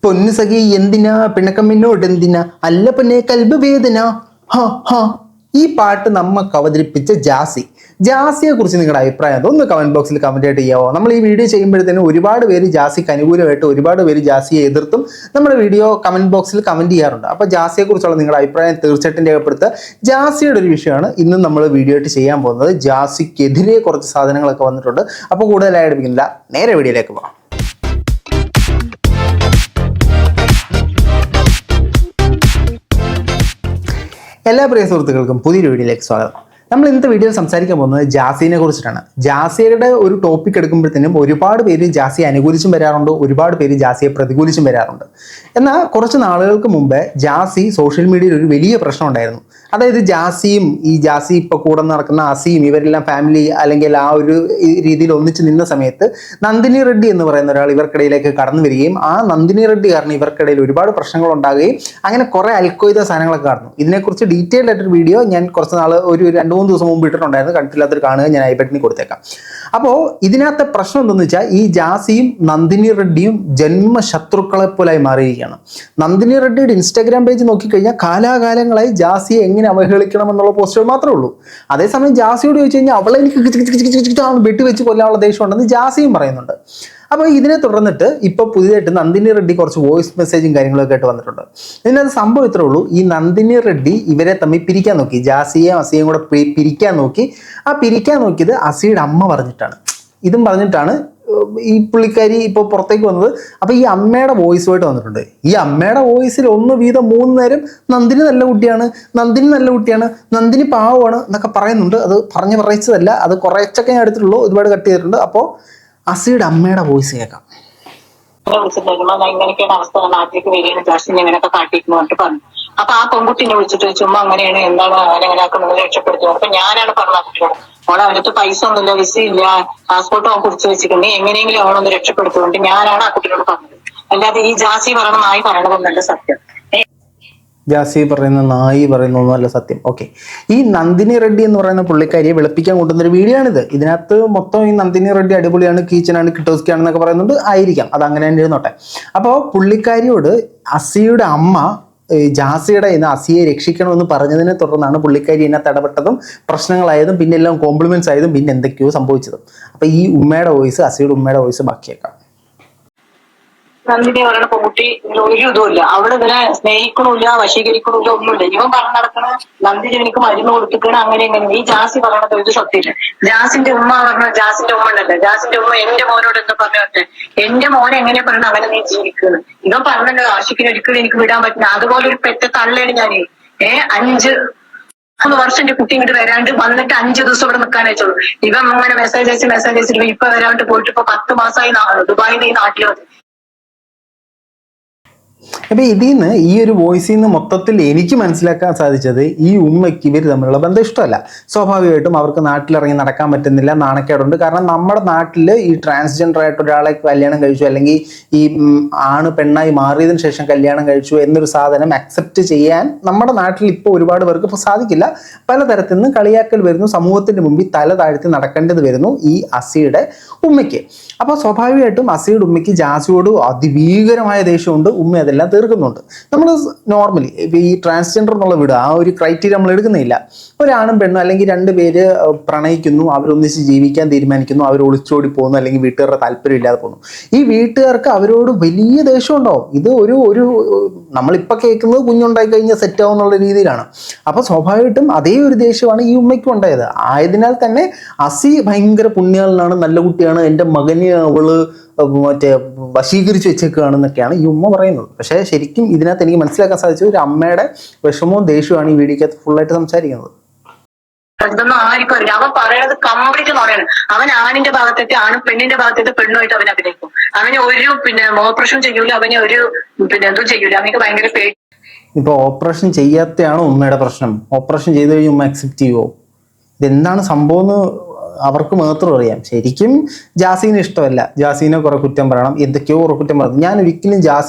പൊന്നു സഖി എന്തിനാ പിണക്കമ്മിനോട് എന്തിനാ അല്ല പൊന്നെ കൽബ് വേദന ഹാ ഹാ. ഈ പാട്ട് നമുക്ക് അവതരിപ്പിച്ച ജാസിയെ കുറിച്ച് നിങ്ങളുടെ അഭിപ്രായം അതൊന്ന് കമന്റ് ബോക്സിൽ കമന്റ് ആയിട്ട് ചെയ്യാവോ? നമ്മൾ ഈ വീഡിയോ ചെയ്യുമ്പോഴത്തേനും ഒരുപാട് പേര് ജാസിക്ക് അനുകൂലമായിട്ട് ഒരുപാട് പേര് ജാസിയെ എതിർത്തും നമ്മുടെ വീഡിയോ കമന്റ് ബോക്സിൽ കമന്റ് ചെയ്യാറുണ്ട്. അപ്പോൾ ജാസിയെ കുറിച്ചുള്ള നിങ്ങളുടെ അഭിപ്രായം തീർച്ചയായിട്ടും രേഖപ്പെടുത്തുക. ജാസിയുടെ ഒരു വിഷയമാണ് ഇന്നും നമ്മൾ വീഡിയോ ആയിട്ട് ചെയ്യാൻ പോകുന്നത്. ജാസിക്കെതിരെ കുറച്ച് സാധനങ്ങളൊക്കെ വന്നിട്ടുണ്ട്. അപ്പോൾ കൂടുതലായി അടുപ്പിക്കുന്നില്ല, നേരെ വീഡിയോയിലേക്ക് പോകാം. എല്ലാ പ്രിയ സുഹൃത്തുക്കൾക്കും പുതിയൊരു വീഡിയോയിലേക്ക് സ്വാഗതം. നമ്മൾ ഇന്നത്തെ വീഡിയോയിൽ സംസാരിക്കാൻ പോകുന്നത് ജാസിനെ കുറിച്ചിട്ടാണ്. ജാസിയുടെ ഒരു ടോപ്പിക് എടുക്കുമ്പോഴത്തേനും ഒരുപാട് പേര് ജാസിയെ അനുകൂലിച്ചും വരാറുണ്ട്, ഒരുപാട് പേര് ജാസിയെ പ്രതികൂലിച്ചും വരാറുണ്ട്. എന്നാൽ കുറച്ച് നാളുകൾക്ക് മുമ്പേ ജാസി സോഷ്യൽ മീഡിയയിൽ ഒരു വലിയ പ്രശ്നം ഉണ്ടായിരുന്നു. അതായത് ജാസിയും ജാസി ഇപ്പോൾ കൂടെ നടക്കുന്ന അസിയും ഇവരെല്ലാം ഫാമിലി അല്ലെങ്കിൽ ആ ഒരു രീതിയിൽ ഒന്നിച്ച് നിന്ന സമയത്ത് നന്ദിനി റെഡ്ഡി എന്ന് പറയുന്ന ഒരാൾ ഇവർക്കിടയിലേക്ക് കടന്നു വരികയും ആ നന്ദിനി റെഡ്ഡി കാരണം ഇവർക്കിടയിൽ ഒരുപാട് പ്രശ്നങ്ങൾ ഉണ്ടാകുകയും അങ്ങനെ കുറേ അൽക്കൊയ്ത സാധനങ്ങളൊക്കെ കാണുന്നു. ഇതിനെക്കുറിച്ച് ഡീറ്റെയിൽഡ് ആയിട്ടൊരു വീഡിയോ ഞാൻ കുറച്ച് നാൾ ഒരു 2-3 ദിവസം മുമ്പ് ഇട്ടിട്ടുണ്ടായിരുന്നു. കണ്ടിട്ടില്ലാത്തൊരു കാണുക, ഞാൻ ഐ ബട്ടണിൽ കൊടുത്തേക്കാം. അപ്പോൾ ഇതിനകത്തെ പ്രശ്നം എന്തെന്ന് വെച്ചാൽ ഈ ജാസിയും നന്ദിനി റെഡ്ഡിയും ജന്മശത്രുക്കളെ പോലായി മാറിയിരിക്കുകയാണ്. നന്ദിനി റെഡ്ഡിയുടെ ഇൻസ്റ്റാഗ്രാം പേജ് നോക്കിക്കഴിഞ്ഞാൽ കാലാകാലങ്ങളായി ജാസിയെ എങ്ങനെ അവഹേളിക്കണം എന്നുള്ള പോസ്റ്റുകൾ മാത്രമേ ഉള്ളൂ. അതേസമയം ജാസിയോട് ചോദിച്ചു കഴിഞ്ഞാൽ അവളെ എനിക്ക് വെട്ടിവെച്ച് കൊല്ലാനുള്ള ദേഷ്യം ഉണ്ടെന്ന് ജാസിയും പറയുന്നുണ്ട്. അപ്പോൾ ഇതിനെ തുടർന്നിട്ട് ഇപ്പോൾ പുതിയതായിട്ട് നന്ദിനി റെഡ്ഡി കുറച്ച് വോയിസ് മെസ്സേജും കാര്യങ്ങളൊക്കെ ആയിട്ട് വന്നിട്ടുണ്ട്. ഇതിനകത്ത് സംഭവം ഇത്രേ ഉള്ളൂ. ഈ നന്ദിനി റെഡ്ഡി ഇവരെ തമ്മിൽ പിരിക്കാൻ നോക്കി, ജാസിയെയും അസിയെയും കൂടെ പിരിക്കാൻ നോക്കി. ആ പിരിക്കാൻ നോക്കിയത് അസിയുടെ അമ്മ പറഞ്ഞിട്ടാണ്. ഇതും പറഞ്ഞിട്ടാണ് ഈ പുള്ളിക്കാരി ഇപ്പോൾ പുറത്തേക്ക് വന്നത്. അപ്പോൾ ഈ അമ്മയുടെ വോയിസുമായിട്ട് വന്നിട്ടുണ്ട്. ഈ അമ്മയുടെ വോയിസിൽ 1 വീതം 3 നേരം നന്ദിനി നല്ല കുട്ടിയാണ്, നന്ദിനി നല്ല കുട്ടിയാണ്, നന്ദിനി പാവമാണ് എന്നൊക്കെ പറയുന്നുണ്ട്. അത് പറയിച്ചതല്ല, അത് കുറച്ചൊക്കെ ഞാൻ എടുത്തിട്ടുള്ളൂ, ഒരുപാട് കട്ട് ചെയ്തിട്ടുണ്ട്. അപ്പോൾ അസിയുടെ അമ്മയുടെ വോയിസ് കേൾക്കാം. ഇങ്ങനെയൊക്കെയാണ് അവസ്ഥ, നാട്ടിലേക്ക് വരികയാണ് ജാസ്തി ഇങ്ങനെയൊക്കെ കാട്ടിക്കുന്നു പറഞ്ഞിട്ട് പറഞ്ഞു. അപ്പൊ ആ പെൺകുട്ടിനെ വിളിച്ചിട്ട് ചുമ്മാ അങ്ങനെയാണ് എന്താണ് അങ്ങനെയാക്കുന്നത് രക്ഷപ്പെടുത്തുന്നത്. അപ്പൊ ഞാനാണ് പറഞ്ഞത് കുട്ടിയോട്, അവളെ അവനത്ത് പൈസ ഒന്നുമില്ല, വിസ ഇല്ല, പാസ്പോർട്ട് അവൻ കുറിച്ച് വെച്ചിട്ടുണ്ട്, എങ്ങനെയെങ്കിലും അവളൊന്ന് രക്ഷപ്പെടുത്തുന്നുണ്ട്. ഞാനാണ് ആ കുട്ടിയോട് പറഞ്ഞത്. അല്ലാതെ ഈ ജാസി പറയണമായി പറയണതൊന്നല്ല സത്യം. ജാസി പറയുന്ന നായി പറയുന്നൊന്നുമല്ല സത്യം. ഓക്കെ, ഈ നന്ദിനി റെഡ്ഡി എന്ന് പറയുന്ന പുള്ളിക്കാരിയെ വെളുപ്പിക്കാൻ കൊണ്ടുവന്നൊരു വീഡിയോ ആണിത്. ഇതിനകത്ത് മൊത്തം ഈ നന്ദിനി റെഡ്ഡി അടിപൊളിയാണ്, കീച്ചനാണ്, കിട്ടോസ്കിയാണെന്നൊക്കെ പറയുന്നുണ്ട്. ആയിരിക്കാം, അത് അങ്ങനെ തന്നെ ഇരുന്നോട്ടെ. അപ്പോൾ പുള്ളിക്കാരിയോട് അസിയുടെ അമ്മ ജാസിയുടെ ഇന്ന് അസിയെ രക്ഷിക്കണമെന്ന് പറഞ്ഞതിനെ തുടർന്നാണ് പുള്ളിക്കാരി ഇതിനകത്ത് ഇടപെട്ടതും പ്രശ്നങ്ങളായതും പിന്നെ എല്ലാം കോംപ്ലിമെന്റ്സ് ആയതും പിന്നെ എന്തൊക്കെയോ സംഭവിച്ചതും. അപ്പോൾ ഈ ഉമ്മയുടെ വോയിസ്, അസിയുടെ ഉമ്മയുടെ വോയിസ് ബാക്കിയേക്കാം. നന്ദിനി പറയുന്ന പെൺകുട്ടി ഒരു ഇതുമില്ല, അവള് ഇവനെ സ്നേഹിക്കണില്ല, വശീകരിക്കണില്ല, ഒന്നുമില്ല. ഇവൻ പറഞ്ഞു നടക്കണ നന്ദിനി എനിക്ക് മരുന്ന് കൊടുത്തിക്കണ അങ്ങനെ എങ്ങനെ. ഈ ജാസി പറയണത് ഇത് സത്യമില്ല. ജാസിന്റെ ഉമ്മ പറഞ്ഞ ജാസിന്റെ ഉമ്മ ഉണ്ടല്ലോ, ജാസിന്റെ ഉമ്മ എന്റെ മോനോട് എന്താ പറഞ്ഞെ, എന്റെ മോനെ എങ്ങനെയാ പറഞ്ഞ അങ്ങനെ നീ ജീവിക്കുന്നു. ഇവൻ പറഞ്ഞല്ലോ ആഷിക്കിന് ഒരിക്കലും എനിക്ക് വിടാൻ പറ്റില്ല. അതുപോലെ ഒരു പെറ്റ തള്ളയാണ് ഞാൻ. 3 വർഷം എന്റെ കുട്ടി ഇങ്ങോട്ട് വരാണ്ട് വന്നിട്ട് 5 ദിവസം ഇവിടെ നിൽക്കാൻ വെച്ചോളൂ. ഇവൻ അങ്ങനെ മെസ്സേജ് അയച്ചിട്ട് ഇപ്പൊ വരാണ്ട് പോയിട്ട് ഇപ്പൊ 10 മാസമായി ദുബായിൽ നിന്ന് ഈ നാട്ടിൽ വന്നു. അപ്പോൾ ഇതിൽ നിന്ന് ഈ ഒരു വോയിസിൽ നിന്ന് മൊത്തത്തിൽ എനിക്ക് മനസ്സിലാക്കാൻ സാധിച്ചത് ഈ ഉമ്മയ്ക്ക് ഇവർ തമ്മിലുള്ള ബന്ധം ഇഷ്ടമല്ല. സ്വാഭാവികമായിട്ടും അവർക്ക് നാട്ടിലിറങ്ങി നടക്കാൻ പറ്റുന്നില്ല, നാണക്കേടുണ്ട്. കാരണം നമ്മുടെ നാട്ടിൽ ഈ ട്രാൻസ്ജെൻഡർ ആയിട്ട് ഒരാളെ കല്യാണം കഴിച്ചു അല്ലെങ്കിൽ ഈ ആണ് പെണ്ണായി മാറിയതിനു ശേഷം കല്യാണം കഴിച്ചു എന്നൊരു സാധനം അക്സെപ്റ്റ് ചെയ്യാൻ നമ്മുടെ നാട്ടിൽ ഇപ്പോൾ ഒരുപാട് പേർക്ക് ഇപ്പോൾ സാധിക്കില്ല. പലതരത്തിൽ നിന്ന് കളിയാക്കൽ വരുന്നു, സമൂഹത്തിൻ്റെ മുമ്പിൽ തല താഴ്ത്തി നടക്കേണ്ടത് വരുന്നു ഈ അസിയുടെ ഉമ്മയ്ക്ക്. അപ്പോൾ സ്വാഭാവികമായിട്ടും അസിയുടെ ഉമ്മയ്ക്ക് ജാസിയോട് അതിഭീകരമായ ദേഷ്യമുണ്ട്. ഉമ്മ അതെല്ലാം തീർക്കുന്നുണ്ട്. നമ്മൾ നോർമലി ഈ ട്രാൻസ്ജെൻഡർ എന്നുള്ള വീട് ആ ഒരു ക്രൈറ്റീരിയ നമ്മൾ എടുക്കുന്നില്ല. ഒരാണും പെണ്ണും അല്ലെങ്കിൽ 2 പേര് പ്രണയിക്കുന്നു, അവരൊന്നിച്ച് ജീവിക്കാൻ തീരുമാനിക്കുന്നു, അവർ ഒളിച്ചോടി പോകുന്നു, അല്ലെങ്കിൽ വീട്ടുകാരുടെ താല്പര്യം ഇല്ലാതെ പോകുന്നു. ഈ വീട്ടുകാർക്ക് അവരോട് വലിയ ദേഷ്യം ഉണ്ടാവും. ഇത് ഒരു നമ്മളിപ്പോൾ കേൾക്കുന്നത് കുഞ്ഞുണ്ടായി കഴിഞ്ഞാൽ സെറ്റാവും എന്നുള്ള രീതിയിലാണ്. അപ്പോൾ സ്വാഭാവികമായിട്ടും അതേ ഒരു ദേഷ്യമാണ് ഈ ഉമ്മയ്ക്കും ഉണ്ടായത്. ആയതിനാൽ തന്നെ അസി ഭയങ്കര പുണ്യാളനാണ്, നല്ല കുട്ടിയാണ്, എൻ്റെ മകനെ അവള് മറ്റേ വശീകരിച്ച് വെച്ചേക്കുകയാണെന്നൊക്കെയാണ് ഈ ഉമ്മ പറയുന്നത്. പക്ഷേ ശരിക്കും ഇതിനകത്ത് എനിക്ക് മനസ്സിലാക്കാൻ സാധിച്ചത് ഒരു അമ്മയുടെ വിഷമവും ദേഷ്യമാണ് ഈ വീഡിയോക്കകത്ത് ഫുള്ളായിട്ട് സംസാരിക്കുന്നത്. ഇതൊന്നും ആർക്കും അറിയില്ല. അവൻ പറയണത് കംപ്ലീറ്റ് നോയാണ്. അവൻ ആണിന്റെ ഭാഗത്തേക്ക് ആണും പെണ്ണിന്റെ ഭാഗത്തേക്ക് പെണ്ണുമായിട്ട് അവൻ അഭിനയിക്കും. അവന് ഒരു ഓപ്പറേഷൻ ചെയ്യൂല, അവന് ഒരു എന്തും ചെയ്യൂല. അവനക്ക് ഭയങ്കര പേടി. ഇപ്പൊ ഓപ്പറേഷൻ ചെയ്യാത്തയാണോ ഉമ്മയുടെ പ്രശ്നം? ഓപ്പറേഷൻ ചെയ്ത് കഴിഞ്ഞ് ഉമ്മ അക്സെപ്റ്റ് ചെയ്യുമോ? ഇതെന്താണ് സംഭവം എന്ന് അവർക്ക് മാത്രം അറിയാം. ശരിക്കും ജാസീനെ ഇഷ്ടമല്ല, ജാസീനെ കുറെ കുറ്റം പറയണം, എന്തൊക്കെയോ കുറെ കുറ്റം പറയണം. ഞാൻ ഒരിക്കലും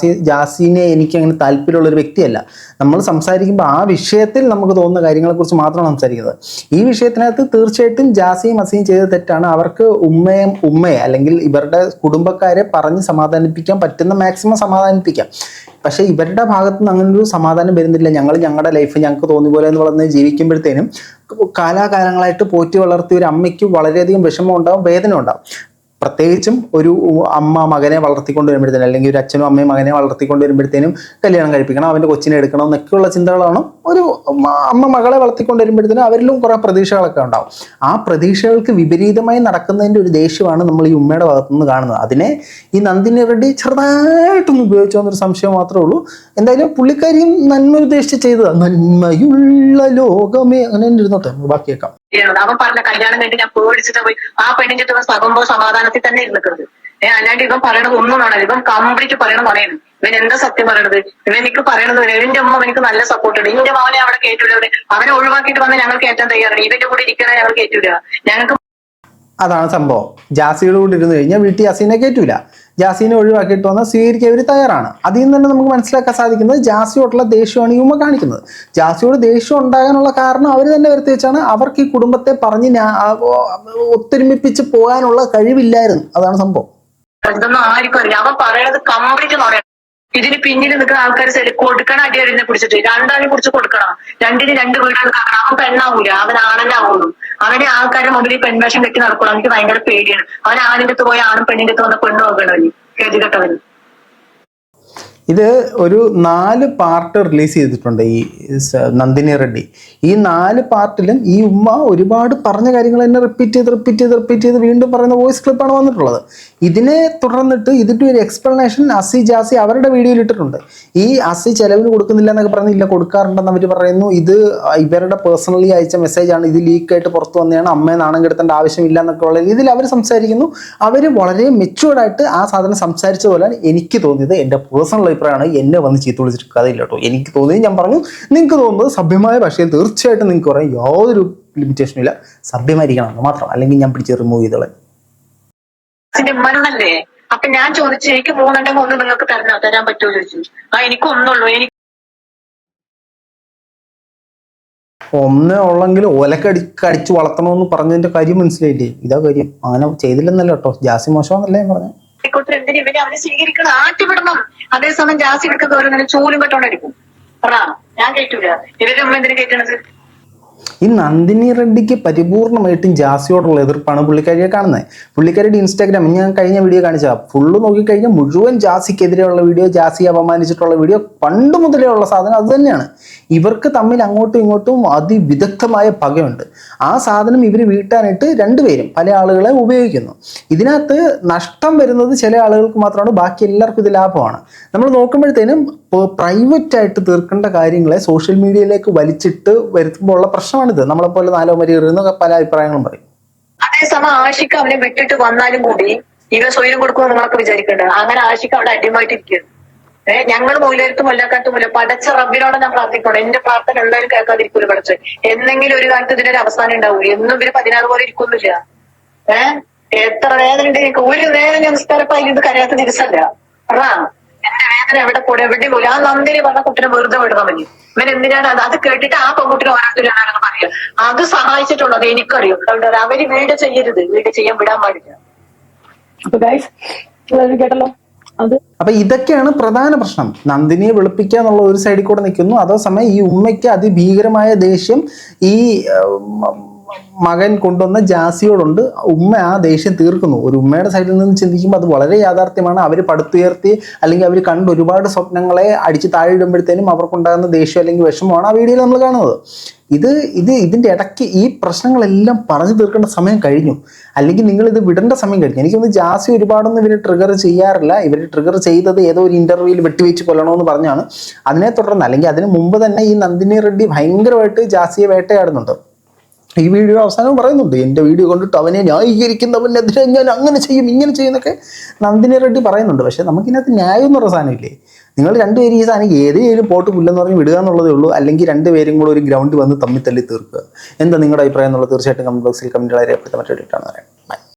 ജാസീനെ എനിക്ക് അങ്ങനെ താല്പര്യമുള്ള ഒരു വ്യക്തിയല്ല. നമ്മൾ സംസാരിക്കുമ്പോൾ ആ വിഷയത്തിൽ നമുക്ക് തോന്നുന്ന കാര്യങ്ങളെക്കുറിച്ച് മാത്രമാണ് സംസാരിക്കുന്നത്. ഈ വിഷയത്തിനകത്ത് തീർച്ചയായിട്ടും ജാസിയും അസിയും ചെയ്ത തെറ്റാണ്. അവർക്ക് ഉമ്മയെ അല്ലെങ്കിൽ ഇവരുടെ കുടുംബക്കാരെ പറഞ്ഞ് സമാധാനിപ്പിക്കാൻ പറ്റുന്ന മാക്സിമം സമാധാനിപ്പിക്കാം. പക്ഷെ ഇവരുടെ ഭാഗത്തു നിന്ന് അങ്ങനെ ഒരു സമാധാനം വരുന്നില്ല. ഞങ്ങളുടെ ലൈഫ് ഞങ്ങൾക്ക് തോന്നിയ പോലെ എന്ന് പറഞ്ഞ് ജീവിക്കുമ്പോഴത്തേനും കാലാകാലങ്ങളായിട്ട് പോറ്റി വളർത്തിയ ഒരു അമ്മയ്ക്ക് വളരെയധികം വിഷമം ഉണ്ടാവും, വേദന ഉണ്ടാവും. പ്രത്യേകിച്ചും ഒരു അമ്മ മകനെ വളർത്തിക്കൊണ്ട് വരുമ്പോഴത്തേനും, അല്ലെങ്കിൽ ഒരു അച്ഛനും അമ്മയും മകനെ വളർത്തിക്കൊണ്ട് വരുമ്പോഴത്തേനും കല്യാണം കഴിപ്പിക്കണം, അവൻ്റെ കൊച്ചിനെ എടുക്കണം എന്നൊക്കെയുള്ള ചിന്തകളാണ്. ഒരു അമ്മ മകളെ വളർത്തിക്കൊണ്ട് വരുമ്പോഴത്തേനും അവരിലും കുറേ പ്രതീക്ഷകളൊക്കെ ഉണ്ടാവും. ആ പ്രതീക്ഷകൾക്ക് വിപരീതമായി നടക്കുന്നതിൻ്റെ ഒരു ദേഷ്യമാണ് നമ്മൾ ഈ ഉമ്മയുടെ ഭാഗത്തുനിന്ന് കാണുന്നത്. അതിനെ ഈ നന്ദിനി റെഡ്ഡി ചെറുതായിട്ടൊന്ന് ഉപയോഗിച്ചോ എന്നൊരു സംശയം മാത്രമേ ഉള്ളൂ. എന്തായാലും പുള്ളിക്കാരിയും നന്മ ഉദ്ദേശിച്ച് ചെയ്തതാണ്. നന്മയുള്ള ലോകമേ അങ്ങനെ ഇരുന്നോട്ടെ, ബാക്കി കേൾക്കാം. അവൻ പറഞ്ഞ കല്യാണം കഴിഞ്ഞ് ഞാൻ പേടിച്ചിട്ട് പോയി ആ പെണ്ണിന്റെ സകുമ്പോ സമാധാനത്തിൽ തന്നെ ഇരുന്നിട്ടുണ്ട്. അല്ലാണ്ട് ഇവൻ പറയണത് ഒന്നും വേണം, ഇവൻ കംപ്ലീറ്റ് പറയണം പറയണം. ഇവൻ എന്താ സത്യം പറയണത്? ഇവൻ എനിക്ക് പറയണത് എന്റെ അമ്മ എനിക്ക് നല്ല സപ്പോർട്ട് ഉണ്ട്. എന്റെ മോനെ അവിടെ കേട്ടില്ല, അവനെ ഒഴിവാക്കിയിട്ട് വന്ന് ഞങ്ങൾ കയറ്റാൻ തയ്യാറാണ്. ഇവന്റെ കൂടെ ഇരിക്കണ ഞങ്ങൾ കേട്ടില്ല. ഞങ്ങൾക്ക് അതാണ് സംഭവം. ജാസിയുടെ കൂടെ ഇരുന്ന് കഴിഞ്ഞാൽ വീട്ടിൽ ജാസീനെ കയറ്റൂല. ജാസീനെ ഒഴിവാക്കിയിട്ട് വന്നാൽ സ്വീകരിക്കാൻ അവർ തയ്യാറാണ്. അതിൽ നിന്ന് തന്നെ നമുക്ക് മനസ്സിലാക്കാൻ സാധിക്കുന്നത് ജാസിയോടുള്ള ദേഷ്യമാണ് ഈ ഉമ്മ കാണിക്കുന്നത്. ജാസിയോട് ദേഷ്യം ഉണ്ടാകാനുള്ള കാരണം അവർ തന്നെ വരുത്തി വെച്ചാണ്. അവർക്ക് ഈ കുടുംബത്തെ പറഞ്ഞ് ഒത്തൊരുമിപ്പിച്ച് പോകാനുള്ള കഴിവില്ലായിരുന്നു. അതാണ് സംഭവം. ഇതൊന്നും ആർക്കും അറിയില്ല. അവൻ പറയണത് കംപ്ലീറ്റ് നോക്കണം. ഇതിന് പിന്നിൽ നിൽക്കുന്ന ആൾക്കാർ കൊടുക്കണം, അടിയറിനെ പിടിച്ചിട്ട് രണ്ടാളിനെ കുറിച്ച് കൊടുക്കണം. രണ്ടിന് രണ്ട് വീടുകൾ കാണണം. അവൻ പെണ്ണാവൂല, അവൻ ആണെന്നെ ആവുള്ളൂ. അവനെ ആൾക്കാരുടെ മുമ്പിൽ ഈ പെൺവേഷം കെട്ടി നടക്കണം. എനിക്ക് ഭയങ്കര പേടിയാണ്. അവൻ ആണിന്റെ അടുത്ത് പോയ ആണും പെണ്ണിന്റെ അടുത്ത് വന്ന പെണ്ണ് നോക്കണവന് കേട്ടിട്ടവന്. ഇത് ഒരു 4 പാർട്ട് റിലീസ് ചെയ്തിട്ടുണ്ട് ഈ നന്ദിനി റെഡ്ഡി. ഈ 4 പാർട്ടിലും ഈ ഉമ്മ ഒരുപാട് പറഞ്ഞ കാര്യങ്ങൾ തന്നെ റിപ്പീറ്റ് ചെയ്ത് വീണ്ടും പറയുന്ന വോയിസ് ക്ലിപ്പാണ് വന്നിട്ടുള്ളത്. ഇതിനെ തുടർന്നിട്ട് ഇതിൻ്റെ ഒരു എക്സ്പ്ലനേഷൻ അസി ജാസി അവരുടെ വീഡിയോയിൽ ഇട്ടിട്ടുണ്ട്. ഈ അസി ചെലവിന് കൊടുക്കുന്നില്ല എന്നൊക്കെ പറയുന്നില്ല, കൊടുക്കാറുണ്ടെന്ന് അവർ പറയുന്നു. ഇത് ഇവരുടെ പേഴ്സണലി അയച്ച മെസ്സേജാണ്, ഇത് ലീക്കായിട്ട് പുറത്തു വന്നതാണ്, അമ്മയെ നാണം കെടുത്തേണ്ട ആവശ്യമില്ല എന്നൊക്കെ ഉള്ള രീതിയിൽ അവർ സംസാരിക്കുന്നു. അവർ വളരെ മെച്ചുവേർഡായിട്ട് ആ സാധനം സംസാരിച്ച പോലെയാണ് എനിക്ക് തോന്നിയത്. എൻ്റെ പേഴ്സണൽ അഭിപ്രായമാണ്. എന്നെ വന്ന് ചീത്ത വിളിച്ചിട്ട് കഥയില്ല കേട്ടോ. എനിക്ക് തോന്നിയത് ഞാൻ പറഞ്ഞു. നിങ്ങൾക്ക് തോന്നുന്നത് സഭ്യമായ ഭാഷയിൽ തീർച്ചയായിട്ടും നിങ്ങൾക്ക് പറയാം, യാതൊരു ലിമിറ്റേഷനും ഇല്ല, സഭ്യമായിരിക്കണം എന്ന് മാത്രം, അല്ലെങ്കിൽ ഞാൻ പിടിച്ച് റിമൂവ് ചെയ്തോളെ. മരണല്ലേ? അപ്പൊ ഞാൻ ചോദിച്ചു, എനിക്ക് 3 ഒന്ന് നിങ്ങൾക്ക് തരാൻ പറ്റുമോ ചോദിച്ചു. എനിക്ക് ഒന്നുള്ളൂ. ഒന്നേ ഉള്ളെങ്കിൽ ഒലക്കടിച്ച് വളർത്തണമെന്ന് പറഞ്ഞതിന്റെ കാര്യം മനസ്സിലായില്ലേ? ഇതാ കാര്യം. അങ്ങനെ ചെയ്തില്ലെന്നല്ല കേട്ടോ. ജാസി മോശമെന്നല്ലേ ഞാൻ പറഞ്ഞത്. എന്തിന് ഇവരെ അവരെ സ്വീകരിക്കണം, ആട്ടിവിടണം. അതേസമയം ജാസി എടുക്കുന്നത് ഓരോ ചൂലും കെട്ടോണ്ടിരിക്കും. ഞാൻ കേട്ടൂല. ഇവരെ നമ്മൾ എന്തിനു കേട്ടണത്? ഈ നന്ദിനി റെഡ്ഡിക്ക് പരിപൂർണമായിട്ടും ജാസിയോടുള്ള എതിർപ്പാണ് പുള്ളിക്കാരിയെ കാണുന്നത്. പുള്ളിക്കാരിയുടെ ഇൻസ്റ്റാഗ്രാം ഞാൻ കഴിഞ്ഞ വീഡിയോ കാണിച്ചതാണ്. ഫുള്ള് നോക്കിക്കഴിഞ്ഞാൽ മുഴുവൻ ജാസിക്കെതിരെയുള്ള വീഡിയോ, ജാസിയെ അപമാനിച്ചിട്ടുള്ള വീഡിയോ, പണ്ട് മുതലേ ഉള്ള സാധനം അത് തന്നെയാണ്. ഇവർക്ക് തമ്മിൽ അങ്ങോട്ടും ഇങ്ങോട്ടും അതിവിദഗ്ധമായ പകയുണ്ട്. ആ സാധനം ഇവർ വീട്ടാനായിട്ട് രണ്ടുപേരും പല ആളുകളെ ഉപയോഗിക്കുന്നു. ഇതിനകത്ത് നഷ്ടം വരുന്നത് ചില ആളുകൾക്ക് മാത്രമാണ്, ബാക്കി എല്ലാവർക്കും ഇത് ലാഭമാണ്. നമ്മൾ നോക്കുമ്പോഴത്തേനും പ്രൈവറ്റ് ആയിട്ട് തീർക്കേണ്ട കാര്യങ്ങളെ സോഷ്യൽ മീഡിയയിലേക്ക് വലിച്ചിട്ട് വരുത്തുമ്പോൾ ഉള്ള പ്രശ്നമാണിത്. നമ്മളെപ്പോലെ 4 വരി എറിയുന്ന പല അഭിപ്രായങ്ങളും പറയും. അതേസമയം ആഷിക്ക് അവനെ വിട്ടിട്ട് വന്നാലും കൂടി ഇവ സ്വയം കൊടുക്കുമെന്ന് നിങ്ങളൊക്കെ വിചാരിക്കേണ്ടത്. അങ്ങനെ ആഷിക്ക് അവിടെ അടിമായിട്ടിരിക്കുന്നു. ഞങ്ങൾ മൂലത്തും കൊല്ലക്കാട്ടുമില്ല, പടച്ച റബ്ബിനോട് ഞാൻ പ്രാർത്ഥിക്കണം. എന്റെ പ്രാർത്ഥന എല്ലാവരും കേൾക്കാതിരിക്കൂല പഠിച്ച്. എന്നെങ്കിലും ഒരു കാലത്ത് ഇതിനൊരു അവസാനം ഉണ്ടാവൂ. എന്നും ഇവര് 16 പോലെ ഇരിക്കൊന്നുമില്ല. എത്ര വേദന ഉണ്ട് എനിക്ക്. ഒരു വേദന നിസ്കാരപ്പായി ഇത് കരയാത്ത ദിവസമല്ല. എന്റെ വേദന എവിടെ കൂടെ എവിടെ പോലും. ആ നന്ദിനി പറഞ്ഞ കുട്ടിനെ വെറുതെ വിടണം മതി. ഇവൻ എന്തിനാണ് അത് കേട്ടിട്ട് ആ പെൺകുട്ടിനെ ഓരോരുത്തരാണെന്ന് പറയുക. അത് സഹായിച്ചിട്ടുള്ളത് എനിക്കറിയും. അതുകൊണ്ട് അവര് വീട് ചെയ്യരുത്, വീട് ചെയ്യാൻ വിടാൻ പാടില്ല. അപ്പൊ ഗൈസ് കേട്ടല്ലോ. അപ്പൊ ഇതൊക്കെയാണ് പ്രധാന പ്രശ്നം. നന്ദിനിയെ വെളുപ്പിക്കുക എന്നുള്ള ഒരു സൈഡിൽ കൂടെ നിൽക്കുന്നു. അതേസമയം ഈ ഉമ്മയ്ക്ക് അതിഭീകരമായ ദേഷ്യം ഈ മകൻ കൊണ്ടുവന്ന ജാസിയോടുണ്ട്. ഉമ്മ ആ ദേഷ്യം തീർക്കുന്നു. ഒരു ഉമ്മയുടെ സൈഡിൽ നിന്ന് ചിന്തിക്കുമ്പോൾ അത് വളരെ യാഥാർത്ഥ്യമാണ്. അവർ പടുത്തുയർത്തി അല്ലെങ്കിൽ അവർ കണ്ട് ഒരുപാട് സ്വപ്നങ്ങളെ അടിച്ച് താഴെയിടുമ്പോഴത്തേനും അവർക്കുണ്ടാകുന്ന ദേഷ്യം അല്ലെങ്കിൽ വിഷമമാണ് ആ വീഡിയോയിൽ നമ്മൾ കാണുന്നത്. ഇതിൻ്റെ ഇടയ്ക്ക് ഈ പ്രശ്നങ്ങളെല്ലാം പറഞ്ഞു തീർക്കേണ്ട സമയം കഴിഞ്ഞു, അല്ലെങ്കിൽ നിങ്ങൾ ഇത് വിടേണ്ട സമയം കഴിഞ്ഞു. എനിക്കൊന്ന് ജാസി ഒരുപാടൊന്നും ഇവർ ട്രിഗർ ചെയ്യാറില്ല. ഇവർ ട്രിഗർ ചെയ്തത് ഏതോ ഒരു ഇന്റർവ്യൂവിൽ വെട്ടിവെച്ച് കൊല്ലണമെന്ന് പറഞ്ഞാണ്. അതിനെ തുടർന്ന് അല്ലെങ്കിൽ അതിന് മുമ്പ് തന്നെ ഈ നന്ദിനി റെഡ്ഡി ഭയങ്കരമായിട്ട് ജാസിയെ വേട്ടയാടുന്നുണ്ട്. ഈ വീഡിയോ അവസാനം പറയുന്നുണ്ട്, എൻ്റെ വീഡിയോ കണ്ടിട്ട് അവനെ ന്യായീകരിക്കുന്നവനെതിരെ ഞാൻ അങ്ങനെ ചെയ്യും ഇങ്ങനെ ചെയ്യുന്നൊക്കെ നന്ദിനി റെഡ്ഡി പറയുന്നുണ്ട്. പക്ഷെ നമുക്കിതിനകത്ത് ന്യായം എന്ന് പറഞ്ഞ സാധനമില്ലേ? നിങ്ങൾ രണ്ടുപേരും ഈ സാധനം ഏതെങ്കിലും പോട്ട് പുല്ലെന്ന് പറഞ്ഞ് വിടുക എന്നുള്ളതേ ഉള്ളൂ, അല്ലെങ്കിൽ രണ്ടുപേരും കൂടെ ഒരു ഗ്രൗണ്ടിൽ വന്ന് തമ്മിൽ തല്ലി തീർക്കുക. എന്താ നിങ്ങളുടെ അഭിപ്രായം എന്നുള്ളത് തീർച്ചയായിട്ടും കമന്റ് ബോക്സിൽ കമന്റുകളെ രേഖപ്പെടുത്താൻ പറ്റിയിട്ടാണ് പറയാം.